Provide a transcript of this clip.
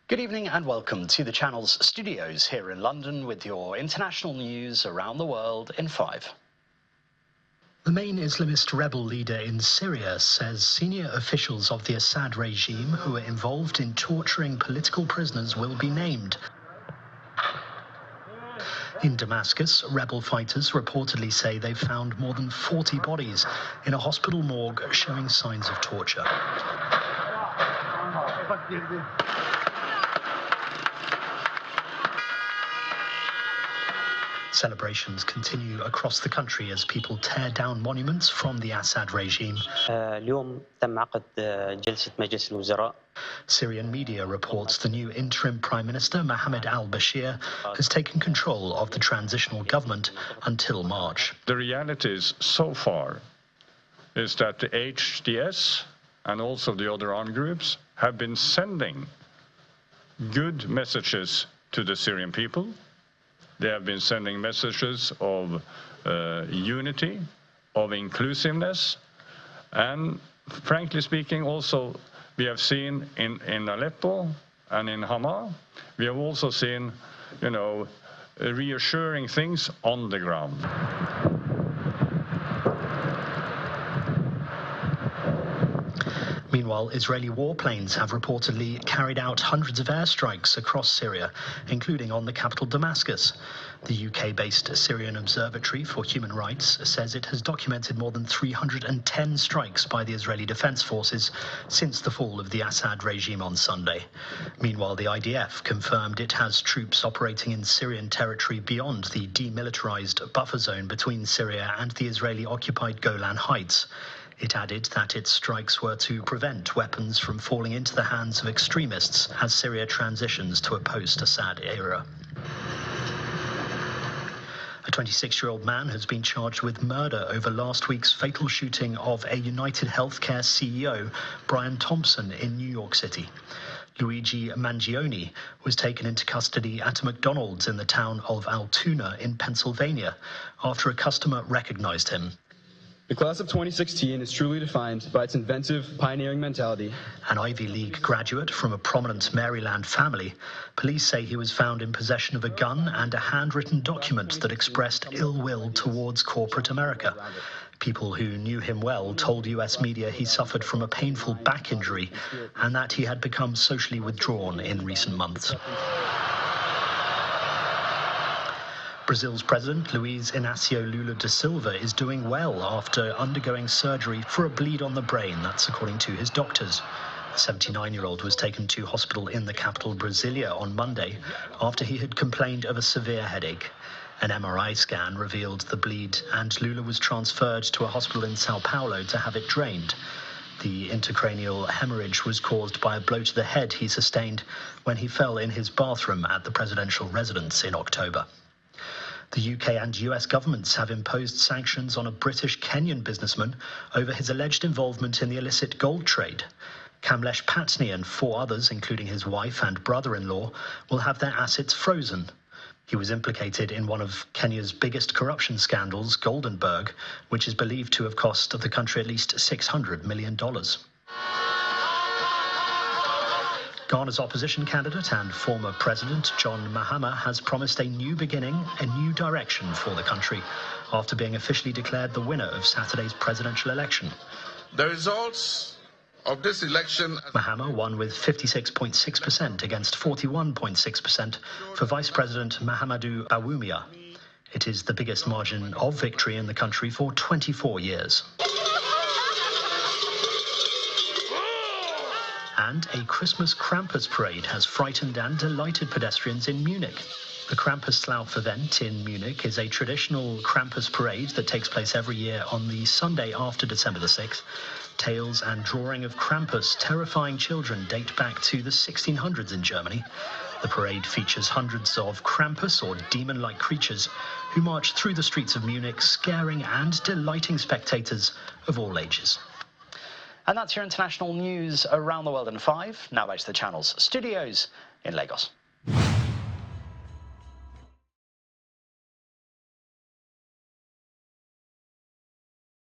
Good evening and welcome to the channel's studios here in London with your international news around the world in 5. The main Islamist rebel leader in Syria says senior officials of the Assad regime who are involved in torturing political prisoners will be named. In Damascus, rebel fighters reportedly say they've found more than 40 bodies in a hospital morgue showing signs of torture. Celebrations continue across the country as people tear down monuments from the Assad regime. Syrian media reports the new interim Prime Minister, Mohammed al-Bashir, has taken control of the transitional government until March. The realities so far is that the HDS and also the other armed groups have been sending good messages to the Syrian people. They have been sending messages of unity, of inclusiveness, and frankly speaking, also we have seen in Aleppo and in Hama, we have also seen, reassuring things on the ground. Meanwhile, Israeli warplanes have reportedly carried out hundreds of airstrikes across Syria, including on the capital Damascus. The UK-based Syrian Observatory for Human Rights says it has documented more than 310 strikes by the Israeli Defense Forces since the fall of the Assad regime on Sunday. Meanwhile, the IDF confirmed it has troops operating in Syrian territory beyond the demilitarized buffer zone between Syria and the Israeli-occupied Golan Heights. It added that its strikes were to prevent weapons from falling into the hands of extremists as Syria transitions to a post-Assad era. A 26-year-old man has been charged with murder over last week's fatal shooting of a UnitedHealthcare CEO, Brian Thompson, in New York City. Luigi Mangione was taken into custody at a McDonald's in the town of Altoona in Pennsylvania after a customer recognized him. The class of 2016 is truly defined by its inventive, pioneering mentality. An Ivy League graduate from a prominent Maryland family, police say he was found in possession of a gun and a handwritten document that expressed ill will towards corporate America. People who knew him well told US media he suffered from a painful back injury and that he had become socially withdrawn in recent months. Brazil's president, Luiz Inácio Lula da Silva, is doing well after undergoing surgery for a bleed on the brain, that's according to his doctors. The 79-year-old was taken to hospital in the capital, Brasilia, on Monday after he had complained of a severe headache. An MRI scan revealed the bleed, and Lula was transferred to a hospital in Sao Paulo to have it drained. The intracranial hemorrhage was caused by a blow to the head he sustained when he fell in his bathroom at the presidential residence in October. The UK and US governments have imposed sanctions on a British Kenyan businessman over his alleged involvement in the illicit gold trade. Kamlesh Patni and 4 others, including his wife and brother-in-law, will have their assets frozen. He was implicated in one of Kenya's biggest corruption scandals, Goldenberg, which is believed to have cost the country at least $600 million. Ghana's opposition candidate and former president, John Mahama, has promised a new beginning, a new direction for the country, after being officially declared the winner of Saturday's presidential election. The results of this election... Mahama won with 56.6% against 41.6% for Vice President Mahamadou Bawumia. It is the biggest margin of victory in the country for 24 years. And a Christmas Krampus parade has frightened and delighted pedestrians in Munich. The Krampuslauf event in Munich is a traditional Krampus parade that takes place every year on the Sunday after December the 6th. Tales and drawing of Krampus terrifying children date back to the 1600s in Germany. The parade features hundreds of Krampus, or demon-like creatures, who march through the streets of Munich, scaring and delighting spectators of all ages. And that's your international news around the world in 5. Now back to the channel's studios in Lagos.